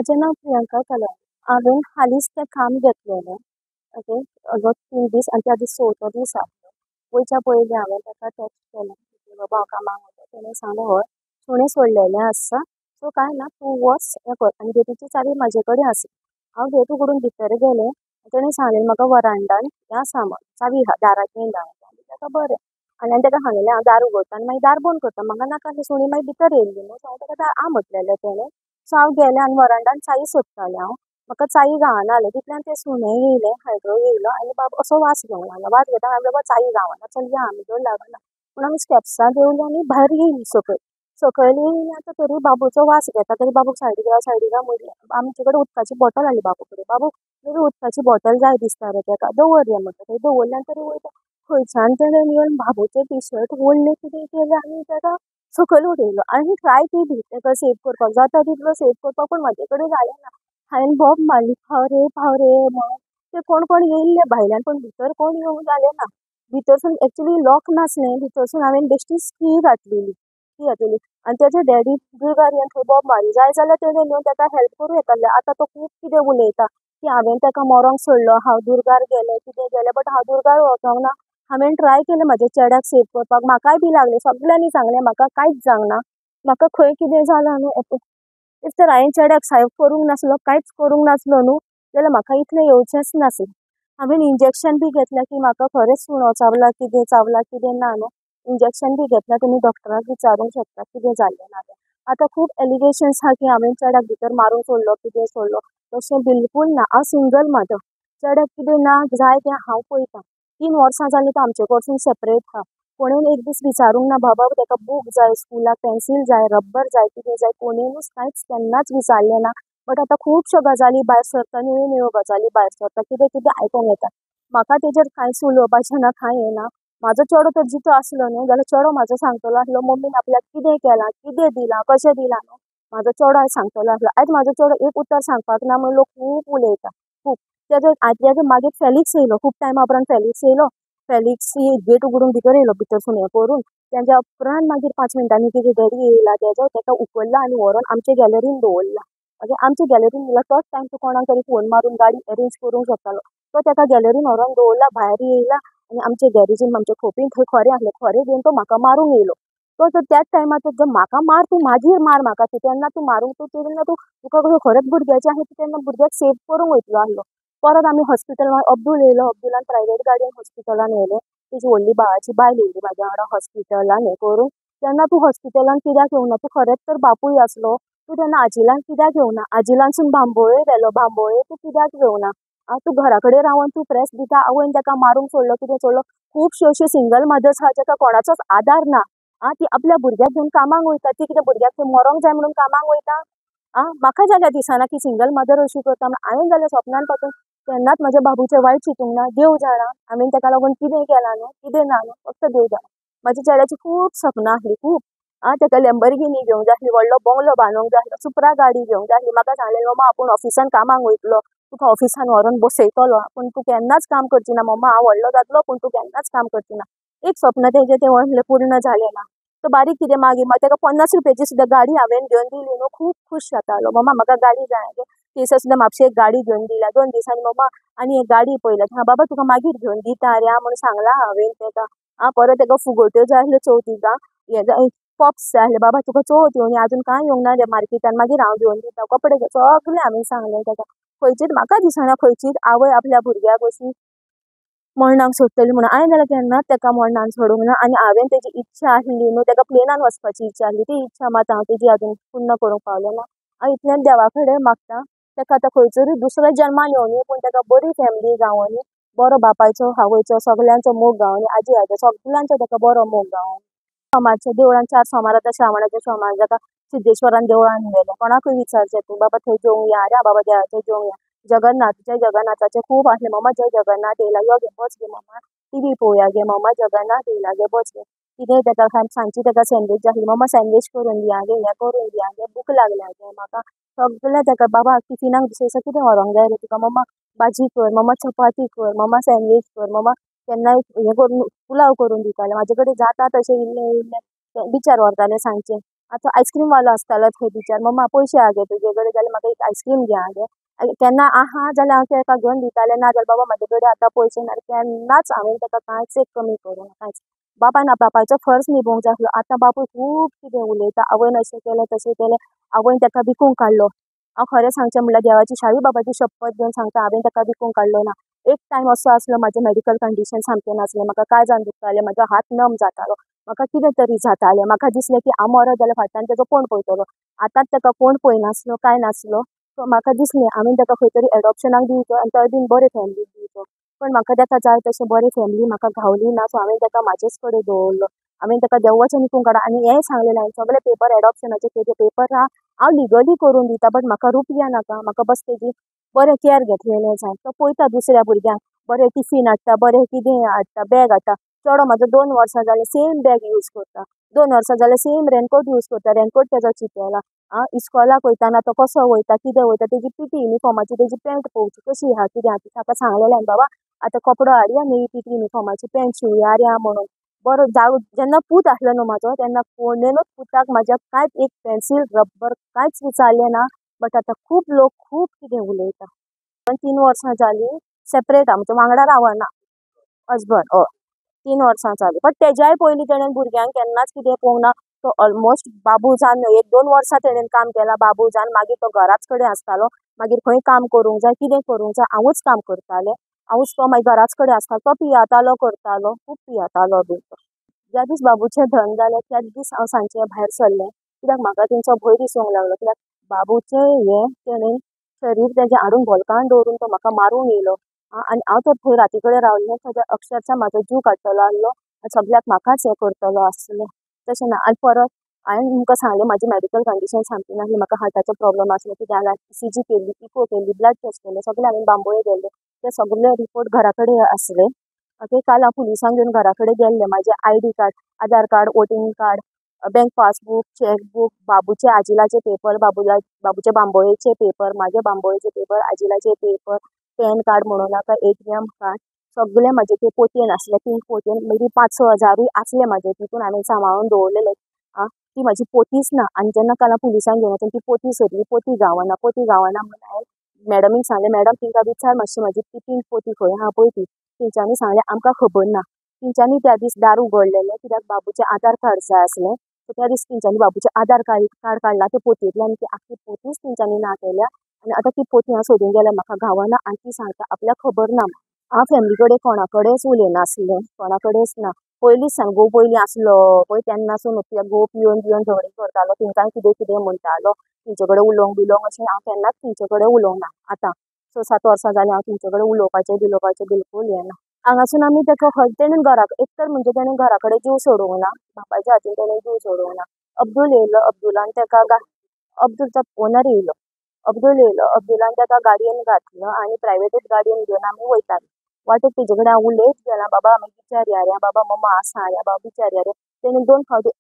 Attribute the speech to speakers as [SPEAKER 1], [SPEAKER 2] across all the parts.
[SPEAKER 1] माझें नांव प्रियंका कलर. हांवें हालींच तें काम घेतलेलें. ओके. जो 3 दीस आनी त्या दीस 4थो दीस आसलो. वयच्या पयलीं हांवें ताका टेक्स्ट केलें की बाबा हांव कामाक वयता. ताणें सांगलें हय सुणें सोडलेलें आसा, सो कांय ना तूं वच हें कर. आनी गेटीची चावी म्हाजे कडेन आसली. हांव गेट उगडून भितर गेलें. ताणें सांगलें म्हाका वरांडान हें आसा म्हण चावी आहा दाराक बीन लावन. हांवें ताका बरें. आनी हांवें ताका सांगलेलें हांव दार उगडटां आनी मागीर दार बंद करता. म्हाका नाका आसलें सुणीं मागीर भितर येयल्ली न्हू. सो हांवें ताका आ म्हटलेलें ताणें. सो हांव गेलें आनी वरांडान चावी सोदतालें हांव. म्हाका चावी गावना जालें. तितल्यान तें सुणें येयलें, हायड्रो येयलो आनी बाबा असो वास घेवंक लागलो. वास घेता हांवें बाबा चावी गावना, चल या आमी देवून लागना. पूण आमी स्टेप्सां देंवलीं आनी भायर येयलीं सकयल. सकयल येयलीं आतां तरी बाबूचो वास घेता तरी बाबूक सायडीक राव म्हणलें. आमचे कडेन उदकाची बॉटल आहली बाबू कडेन. बाबू मेबी उदकाची बॉटल जाय दिसता रे ताका, दवर रे म्हणटा. थंय दवरल्यान तरी वयता. खंयच्यान तरी येवन बाबूचें टिशर्ट ओडलें कितें केलें आनी ताका सकयल उडयलो. आनी ट्राय केली ताका सेव करपाक. जाता तितलो सेव करपाक पूण म्हाजे कडेन जालें ना. हांवें बोब मारली पाव रे म्हणून. ते कोण कोण येयल्ले भायल्यान पूण भितर कोण येवंक जालें ना. भितरसून एक्चुली लॉक नासलें. भितरसून हांवें बेश्टीच की घातलेली. आनी तेजो डॅडी दुर्गार येवन थंय बोब मारली. जाय जाल्यार तेणें न्हू ताका हेल्प करूं येतालें. आतां तो खूब कितें उलयता की हांवें ताका मरोंक सोडलो, हांव दुर्गार गेलें, कितें गेलें. बट हांव दुर्गार वचोंक ना. हांवें ट्राय केलें म्हाज्या चेड्याक सेव करपाक. म्हाकाय बी लागलें. सगल्यांनी सांगलें म्हाका कांयच जावंक ना. म्हाका खंय कितें जालां न्हू इफ तर हांवें चेड्याक सेव करूंक नासलो, कांयच करूंक नासलो न्हू जाल्यार म्हाका इतलें येवचेंच नासलें. हांवें इंजेक्शन बी घेतलें की म्हाका खरेंच सुणो चावला कितें ना न्हू. इंजेक्शन बी घेतलें. तुमी डॉक्टराक विचारूंक शकता कितें जाल्लें ना तें. आतां खूब एलिगेशन्स आहा की हांवें चेड्याक भितर मारूंक सोडलो, कितें सोडलो. तशें बिलकूल ना. हांव सिंगल मदर. चेड्याक कितें ना जाय तें हांव पळयतां. 3 वर्सां जालीं तो आमचे कडसून सेपरेट आहा. कोणेन एक दीस विचारूंक ना बाबा ताका बूक जाय, स्कुलाक पेन्सील जाय, रब्बर जाय, कितें जाय. कोणेनूच कांयच केन्नाच विचारलें ना. बट आतां खुबश्यो गजाली भायर सरता, निव्यो गजाली भायर सरता, कितें कितें आयकोंक येता. म्हाका तेजेर कांयच उलोवपाचें ना, कांय येना. म्हाजो चेडो तर जितो आसलो न्हू जाल्यार चेडो म्हाजो सांगतलो आसलो मम्मीन आपल्याक कितें केलां, कितें दिलां, कशें दिलां न्हू. म्हाजो चेडो आयज सांगतलो आसलो. आयज म्हाजो चेडो एक उतर सांगपाक ना म्हूण लोक खूब उलयता. खूब. तेजो मागीर फॅलिक्स येयलो. खूब टायमा उपरांत फॅलिक्स येयलो. फॅलिक्स गेट उगडून भितर येयलो, भितरसून हें करून. तेज्या उपरांत मागीर 5 मिनटांनी तेजो डॅडी येयला. ताका उखल्ला आनी व्हरोन आमचे गॅलरीन दवरला. ओके. आमचे गॅलरीन दवरला. तोच टायम तूं कोणाक तरी फोन मारून गाडी अरेंज करूंक शकतालो. तो ताका गॅलरीन व्हरोन दवरला, भायर येयला आनी आमचे गॅरेजीन आमचे खोपीन थंय खोरें आहलें. खोरें घेवन तो म्हाका मारूंक येयलो. तो तर त्याच टायमार जर म्हाका मार तूं मागीर मार म्हाका तूं तेन्ना तूं मारूंक तेन्ना तुका खरेंच भुरग्याचें आहा तूं तेन्ना भुरग्याक सेव करूंक वयतलो आसलो. परत आमी हॉस्पिटलान अब्दूल येयलो. अब्दुलान प्रायवेट गाडयेन हॉस्पिटलान व्हेलें. तेजी व्हडली भावाची बायल येयली म्हाज्या वांगडा हॉस्पिटलान हें करूंक. तेन्ना तूं हॉस्पिटलान कित्याक येवंक ना. तूं खरेंच तर बापूय आसलो. तूं तेन्ना आजिलान कित्याक येवंक ना. आजिलानसून बांबोळे व्हेलो. बांबोळे तूं कित्याक येवंक ना. तूं घरा कडेन रावन तूं प्रेस दिता. आवयन ताका मारूंक सोडलो, कितें सोडलो. खुबश्यो अश्यो सिंगल मदर्स आहा जाका कोणाचोच आदार ना. ती आपल्या भुरग्याक घेवन कामाक वयता. ती कितें भुरग्याक थंय मरोंक जाय म्हणून कामाक वयता. म्हाका जाल्यार दिसना की सिंगल मदर अशी करता म्हण. हांवें जाल्यार सपनान पळोवन केन्नाच म्हाज्या बाबूचें वायट चिंतूंक ना. देव जाणा हांवें ताका लागून कितें केलां न्हू, कितें ना न्हू, फक्त देव जाणा. म्हाज्या चेड्याची खूब सपनां आहलीं, खूब. ताका लॅम्बोर्गिनी घेवंक जाय आसली, व्हडलो बंगलो बांदूंक जाय आसलो, सुप्रा गाडी घेवंक जाय आसली. म्हाका सांगलें मम्मा आपूण ऑफिसान कामाक वयतलो, तुका ऑफिसान व्हरोन बसयतलो. पूण तूं केन्नाच काम करची ना मम्मा. हांव व्हडलो जातलो पूण तूं केन्नाच काम करची ना. एक स्वप्न तेजें तें व्हडलें पूर्ण जालें ना. तो बारीक कितें मागीर ताका 50 रुपयाची सुद्दां गाडी हांवें घेवन दिली न्हू. खूब खूश जातालो. मम्मा म्हाका गाडी जाय. थंयसर सुद्दां म्हापशें एक गाडी घेवन दिल्या. 2 दिसांनी मम्मा आनी एक गाडी पळयल्यात. बाबा तुका मागीर घेवन दिता रे म्हणून सांगलां हांवें ताका. परत ताका फुगोट्यो जाय आसल्यो चवथीका. पॉप्स जाय आसले. बाबा तुका चवथ येवं आजून कांय येवंक ना रे मार्केटान, मागीर हांव घेवन दिता. कपडे सगलें हांवें सांगलें ताका. खंयचीच म्हाका दिसना खंयचीच आवय आपल्या भुरग्याक अशी मरणाक सोडटली म्हणून. हांवें जाल्यार केन्नाच ताका मरणाक सोडूंक ना. आनी हांवें तेजी इच्छा आहली न्हू, ताका प्लेनान वचपाची इच्छा आहली. ती इच्छा मात हांव तेजी आजून पूर्ण करूंक पावलें ना. हांव इतलेंच देवा कडेन मागतां ताका आतां खंयसरूय दुसऱ्या जल्मान येवं न्ही, पूण ताका बरी फॅमिली गावों न्ही, बरो बापायचो आवयचो सगल्यांचो मोग गावों न्ही, आजी आजो सगल्यांचो ताका बरो मोग गावों. सोमारच्या देवळान 4 सोमार आतां श्रावणाचे सोमार जाता. सिद्धेश्वरान देवळान व्हेलें. कोणाकूय विचारचें तूं बाबा थंय जेवंक या. रे बाबा देवाचें जेवंक या. जय जगन्नाथाचे खूब आहलें. मम्मा जय जगन्नाथ येयला, यो गे बस गे मम्मा. टीव्ही पळोवया गे मम्मा. जगन्नाथ येयला गे बस गे. कितेंय ताका सांजची ताका सँडवीच जाय आसली. मम्मा सँडवीच करून दिया गे, हें करून दिया गे, भूक लागल्या गे म्हाका. सगळें ताका बाबा टिफिनाक दुसरे दिसा कितें व्हरोंक जाय रे तुका. मम्मा भाजी कर, मम्मा चपाती कर, मम्मा सँडवीच कर, मम्मा केन्नाय हें करून पुलाव करून दितालें. म्हाजे कडेन जाता तशें इल्लें इल्लें बिचार व्हरतालें सांजचें. आतां आयस्क्रीम वालो आसतालो थंय बिचार, मम्मा पयशे हा गे तुजे कडेन जाल्यार म्हाका एक आयस्क्रीम घे हा गे. केन्ना आहा जाल्यार हांव ताका घेवन दितालें, ना जाल्यार बाबा म्हजे कडेन आतां पयशे ना. केन्नाच हांवें ताका कांयच एक कमी करूं ना कांयच. बापायचो फर्ज निभोवंक जाय आसलो. आतां बापूय खूब कितें उलयता, आवयन अशें केलें तशें केलें, आवयन ताका विकूंक काडलो. हांव खरें सांगचें म्हणल्यार देवाची शाई बाबाची शपथ घेवन सांगता, हांवें ताका विकूंक काडलो ना. एक टायम असो आसलो म्हाजें मेडिकल कंडिशन सामकें नासलें, म्हाका काळजान दुखतालें, म्हाजो हात नम जातालो, म्हाका कितें तरी जातालें, म्हाका दिसलें की हांव मरत जाल्यार फाटल्यान ताजो कोण पळयतलो. आतांच ताका कोण पळयनासलो, कांय नासलो. सो म्हाका दिसलें हांवें ताका खंय तरी एडॉप्शनाक दिवचो आनी थंय बीन बरे फॅमिलीक दिवचो. पण म्हाका ताका जाय तशें बरी फॅमिली म्हाका गावली ना. सो हांवें ताका म्हाजेच कडेन दवरलो. हांवें ताका देवाचें विकूंक काडा आनी हेंय सांगलेलें हांवें सगळे पेपर एडॉप्शनाचे तेजे पेपर आहा हांव लिगली करून दिता, बट म्हाका रुपया नाका. म्हाका बस तेजी बरें कॅर घेतलेलें जाय. तो पळयता दुसऱ्या भुरग्यांक बरें टिफीन हाडटा, बरें कितें हाडटा, बॅग हाडटा. चेडो म्हाजो 2 वर्सां जालें सेम बॅग यूज करता, 2 वर्सां जालें सेम रेनकोट यूज करता, रेनकोट तेजो चिंपेला. इस्कॉलाक वयताना तो कसो वयता, कितें वयता, तेजी पीटी युनिफॉर्माची तेजी पॅन्ट पळोवची कशी आहा, कितें आहा. ताका सांगलेलें हांवें, बाबा आतां कपडो हाडया न्ही पीटी युनिफॉर्माची पॅन्ट शिंवया रे म्हणून. बरो जावं जेन्ना पूत आसलो न्हू म्हाजो, तेन्ना कोणेनूच पुताक म्हाज्या कांयच एक पेन्सील रब्बर कांयच विचारलें ना. बट आतां खूब लोक खूब कितें उलयता. पण 3 वर्सां जालीं सेपरेट आहा, म्हणजे वांगडा रावना. हजबंड 3 वर्सां जालीं. बट तेज्याय पयलीं तेणें भुरग्यांक केन्नाच कितें पळोवंक ना. तो ऑलमोस्ट बाबू जावन 1-2 वर्सां तेणें काम केलां बाबू जावन. मागीर तो घराच कडेन आसतालो. मागीर खंय काम करूंक जाय, कितें करूंक जाय, हांवूच काम करतालें. हांवूच तो मागीर घराच कडेन आसतालो. तो पियातालो करतालो, खूब पियातालो बीन तो. ज्या दीस बाबूचें धन जालें त्याच दीस हांव सांजचें भायर सरलें. कित्याक म्हाका तेंचो भंय दिसूंक लागलो. कित्याक बाबूचें हें तेणें शरीर तेजें हाडून बॉल्कान दवरून तो म्हाका मारूंक येयलो. आनी हांव तर थंय राती कडेन रावलें. थंय अक्षरशः म्हाजो जीव काडटलो आसलो आनी सगल्याक म्हाकाच हें करतलो आसलें. तशें ना. आनी परत हांवें तुमकां सांगलें म्हाजी मेडिकल कंडिशन सामकी नासली. म्हाका हार्टाचो प्रॉब्लम आसलो. कितें जाल्यार ECG केल्ली, इको केल्ली, ब्लड टेस्ट केलें, सगळें हांवें बांबोळे गेल्ले. ते सगळे रिपोर्ट घरा कडेन आसले. ओके, काल हांव पुलिसांक घेवन घरा कडेन गेल्लें. म्हाजें ID card, Aadhaar card, voting card, bank passbook, chequebook, बाबूचे आजिलाचे पेपर, बाबूचे बांबोळेचे पेपर, म्हाजे बांबोळेचे पेपर, आजिलाचे पेपर, पॅन कार्ड म्हणूं नाका, ATM कार्ड, सगळे म्हाजे ते पोतयेन आसले. पिंक पोतयेन मेबी 5-6 हजारूय आसले म्हाजे तितून हांवें सांबाळून दवरलेले. ती म्हाजी पोतीच ना. आनी जेन्ना काल हांव पुलिसांक घेवन वचून ती पोती सोदली, पोती गावना म्हणून हांवें मॅडमीक सांगलें, मॅडम तिंका विचार मातशी म्हाजी ती पिंक पोती खंय आहा पळय ती. तेंच्यांनी सांगलें आमकां खबर ना. तेंच्यांनी त्या दीस दार उगडलेलें कित्याक बाबूचें आधार कार्ड जाय आसलें. सो त्या दीस तेंच्यांनी बाबूचें आधार कार्ड काडलां ते पोतयेंतल्यान. ती आख्खी पोतीच तेंच्यांनी ना केल्या. आनी आतां ती पोती हांव सोदूंक गेल्यार म्हाका गावना. आनी ती सांगता आपल्याक खबर ना. हांव फॅमिली कडेन कोणा कडेनच उलयनासलें, कोणा कडेनच ना. पयलींच सावन घोव पयलीं आसलो पळय तेन्नासून घोव पिवन झगडीं करतालो, तेंकांय कितें कितें म्हणटालो. तेंचे कडेन उलोवंक बिलोवंक अशें हांव केन्नाच तेंचे कडेन उलोवंक ना. आतां 6-7 वर्सां जालीं हांव तेंचे कडेन उलोवपाचें बिलोवपाचें बिलकूल हें ना. हांगासून आमी ताका तेणेन घरा एक तर म्हणजे तेणेन घरा कडेन जीव सोडूंक ना. बापायच्या हातीन तेणेन जीव सोडूंक ना. अब्दूल येयलो, अब्दुलान ताका अब्दुल तो ओनर येयलो. अब्दुलान ताका गाडयेन घातलो आनी प्रायवेटूच गाडयेन घेवन आमी वयतालीं. वाटेक तेजे कडेन हांव उलयत गेलां, बाबा आमी विचारया रे, बाबा मम्मा आसा रे, बाबा विचारया रे. तेणेन 2 फावटी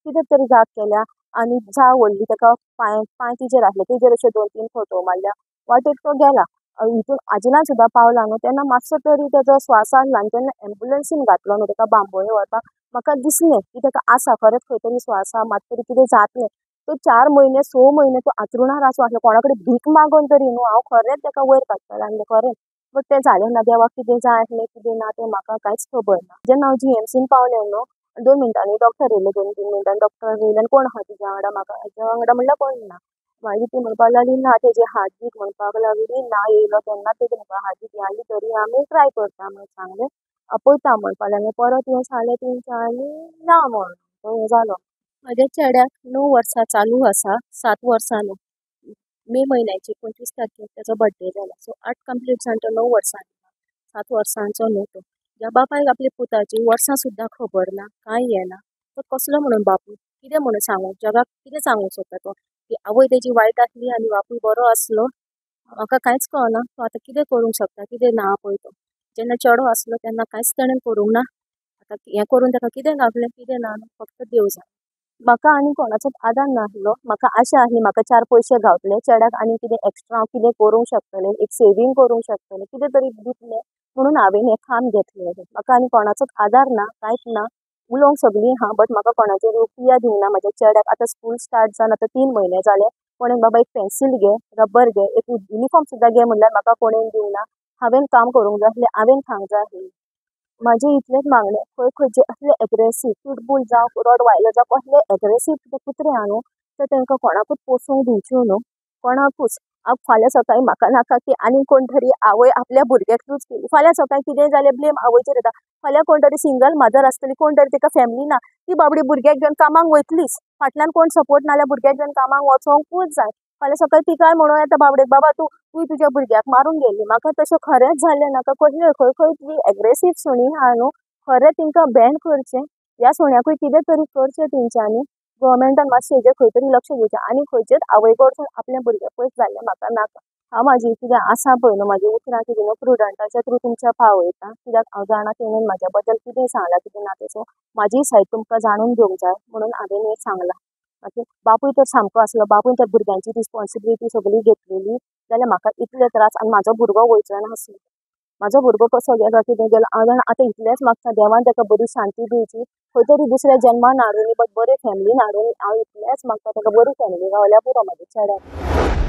[SPEAKER 1] कितें तरी जाप केल्या आनी जा व्हडली ताका पांय तिचेर आसले तेजेर अशे 2-3 फोटो मारल्या. वाटेक तो गेला. हितून आजिलान सुद्दां पावला न्हू तेन्ना मातसो तरी तेजो स्वास आसला. आनी तेन्ना एम्बुलन्सीन घातलो न्हू ताका बांबोळे व्हरपाक, म्हाका दिसलें की ताका आसा खरेंच खंय तरी स्वास आहा, मात तरी कितें जातलें. तो 4 म्हयने 6 म्हयने तो आंथरुणार आसलो आसलो, कोणा कडेन भीक मागून तरी न्हू. हांव खरेंच ताका वयर काडटलें आसलें खरेंच. बट तें जालें ना. देवाक कितें जाय आसलें कितें ना तें म्हाका कांयच खबर ना. जेन्ना हांव GMCन पावलें न्हू 2 मिनटांनी डॉक्टर येयलो, 2-3 मिनटांनी डॉक्टर येयलो आनी कोण आहा तुज्या वांगडा, म्हाका हाज्या वांगडा म्हणल्यार कोण ना. मागीर ती म्हणपाक लागली ना तेजे हार्टबीट म्हणपाक लागली ना. येयलो तेन्ना तेजे म्हाका हार्टबीट आनी तरी आमी ट्राय करता म्हणून सांगलें. पळयता म्हणपाक लागलें. परत येवन सांगलें तेंच्यांनी ना म्हणून. तो हें जालो. म्हाज्या चेड्याक 9 वर्सां चालू आसा, 7 वर्सां न्हू. मे म्हयन्याची 25 तारखेक तेजो बर्थडे जाला. सो 8 कंप्लीट जावन तो 9 वर्सांचो. 7 वर्सांचो न्हू तो. ज्या बापायक आपल्या पुताची वर्सां सुद्दां खबर ना, कांय हें ना, तो कसलो म्हणून बापूय. कितें म्हणून सांगूं जगाक कितें सांगूंक सोदता तो, की आवय तेजी वायट आसली आनी बापूय बरो आसलो. म्हाका कांयच कळना. तो आतां कितें करूंक शकता, कितें ना पळय तो. जेन्ना चेडो आसलो तेन्ना कांयच ताणें करूंक ना. आतां हें करून ताका कितें गावतलें कितें ना न्हू, फक्त देव जाणा. म्हाका आनी कोणाचोच आदार नासलो. म्हाका आशा आसली म्हाका 4 पयशे गावतले चेड्याक आनी कितें एक्स्ट्रा हांव कितें करूंक शकतलें, एक सेवींग करूंक शकतलें, कितें तरी दितलें म्हणून हांवें हें काम घेतलें. म्हाका आनी कोणाचोच आदार ना, कांयच ना. उलोवंक सगळीं हा बट म्हाका कोणाचेर पिया दिवना म्हाज्या चेड्याक. आतां स्कूल स्टार्ट जावन आतां 3 म्हयने जाले. कोणें बाबा एक पेन्सील घे, रबर घे, एक युनिफॉर्म सुद्दां घे म्हणल्यार म्हाका कोणेन दिवना. हांवेन काम करूंक जाय आसलें, हांवेन खावंक जाय आसलें. म्हाजें इतलेंच मागणें. खंय खंयचे असले एग्रेसीव पिटबूल जावं रॉडवायलर जावं कसले एग्रेसीव ते कुत्रे आहा न्हू ते तांकां कोणाकूच पोसूंक दिवच्यो न्हू. कोणाकूच. फाल्यां सकाळीं म्हाका नाका की आनी कोण तरी आवय आपल्या भुरग्याक यूज केली. फाल्यां सकाळीं कितेंय जालें ब्लेम आवयचेर येता. फाल्यां कोण तरी सिंगल मदर आसतली, कोण तरी तिका फॅमिली ना. ती बाबडी भुरग्याक घेवन कामाक वयतलीच. फाटल्यान कोण सपोर्ट नाल्यार भुरग्याक घेवन कामाक वचोंकूच जाय. फाल्यां सकाळीं तिकाय म्हणूं येता बाबडेक बाबा तूं तुज्या भुरग्याक मारूंक गेल्ली. म्हाका तशें खरेंच जाल्लें नाका. कसल्यो खंय खंय जी एग्रेसीव सुणी आहा न्हू खरें तिंकां बॅन करचें. ह्या सुण्याकूय कितें तरी करचें तेंच्यांनी. गव्हर्मेंटान मातशें हेजेर खंय तरी लक्ष दिवचें आनी खंयचेच आवय कडसून आपल्या भुरग्याक पयस जाल्लें म्हाका नाका. हांव म्हाजी कितें आसा पळय न्हू म्हाजी उतरां कितें न्हू प्रुडंटाच्या थ्रू तुमच्या पावयतां. कित्याक हांव जाणा तेणेन म्हाज्या बद्दल कितें सांगलां कितें ना तें. सो म्हाजी सायड तुमकां जाणून घेवंक जाय म्हणून हांवेन हें सांगलां. ओके. बापूय तर सामको आसलो. बापूय त्या भुरग्यांची रिस्पॉन्सिबिलिटी सगळी घेतलेली. जाल्यार म्हाका इतले त्रास आनी म्हाजो भुरगो वयचो नासलो. म्हाजो भुरगो कसो गेलो कितें गेलो हांव जाणा आतां इतलेंच मागता देवान ताका बरी शांती दिवची. खंय तरी दुसऱ्या जन्मान हाडूनी बट बरे फॅमिलीन हाडूनी हांव इतलेंच मागता ताका बरी फॅमिली गावल्यार पुरो म्हाज्या चेड्याक.